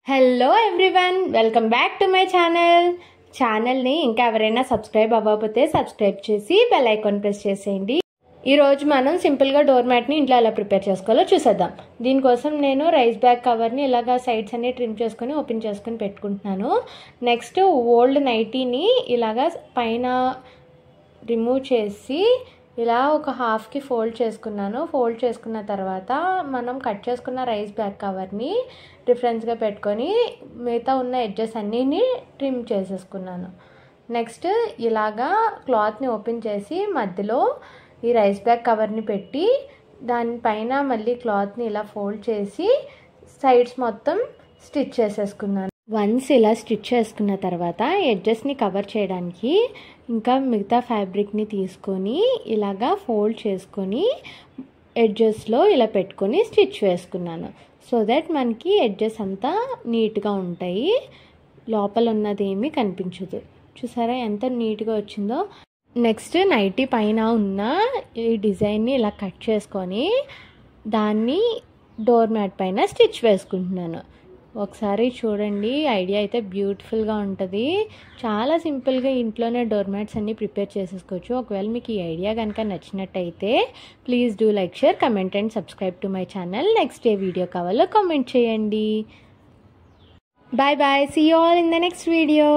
Hello everyone, welcome back to my ఛానల్ని ఇంకా ఎవరైనా సబ్స్క్రైబ్ అవ్వకపోతే సబ్స్క్రైబ్ చేసి బెల్ ఐకాన్ ప్రెస్ చేసేయండి. ఈరోజు మనం సింపుల్గా డోర్ మ్యాట్ని ఇంట్లో ఎలా ప్రిపేర్ చేసుకోవాలో చూసేద్దాం. దీనికోసం నేను రైస్ బ్యాగ్ కవర్ని ఇలాగా సైడ్స్ అన్ని ట్రిమ్ చేసుకొని ఓపెన్ చేసుకొని పెట్టుకుంటున్నాను. నెక్స్ట్ ఓల్డ్ నైటీని ఇలాగా పైన రిమూవ్ చేసి ఇలా ఒక హాఫ్కి ఫోల్డ్ చేసుకున్నాను. ఫోల్డ్ చేసుకున్న తర్వాత మనం కట్ చేసుకున్న రైస్ బ్యాగ్ కవర్ని డిఫరెన్స్గా పెట్టుకొని మిగతా ఉన్న ఎడ్జెస్ అన్నీ ట్రిమ్ చేసేసుకున్నాను. నెక్స్ట్ ఇలాగా క్లాత్ని ఓపెన్ చేసి మధ్యలో ఈ రైస్ బ్యాగ్ కవర్ని పెట్టి దానిపైన మళ్ళీ క్లాత్ని ఇలా ఫోల్డ్ చేసి సైడ్స్ మొత్తం స్టిచ్ చేసేసుకున్నాను. వన్స్ ఇలా స్టిచ్ చేసుకున్న తర్వాత ఎడ్జెస్ని కవర్ చేయడానికి ఇంకా మిగతా ఫ్యాబ్రిక్ని తీసుకొని ఇలాగా ఫోల్డ్ చేసుకొని ఎడ్జెస్లో ఇలా పెట్టుకొని స్టిచ్ వేసుకున్నాను. సో దట్ మనకి ఎడ్జెస్ అంతా నీట్గా ఉంటాయి, లోపల ఉన్నది ఏమీ కనిపించదు. చూసారా ఎంత నీట్గా వచ్చిందో. నెక్స్ట్ నైటీ పైన ఉన్న ఈ డిజైన్ని ఇలా కట్ చేసుకొని దాన్ని డోర్ మ్యాట్ పైన స్టిచ్ వేసుకుంటున్నాను. ఒకసారి చూడండి, ఐడియా అయితే బ్యూటిఫుల్గా ఉంటుంది. చాలా సింపుల్గా ఇంట్లోనే డోర్ మ్యాట్స్ అన్నీ ప్రిపేర్ చేసేసుకోవచ్చు. ఒకవేళ మీకు ఈ ఐడియా కనుక నచ్చినట్టయితే please do like, share, comment and subscribe to my channel. Next ఏ వీడియో కావాలో కామెంట్ చేయండి. Bye bye, see you all in the next video.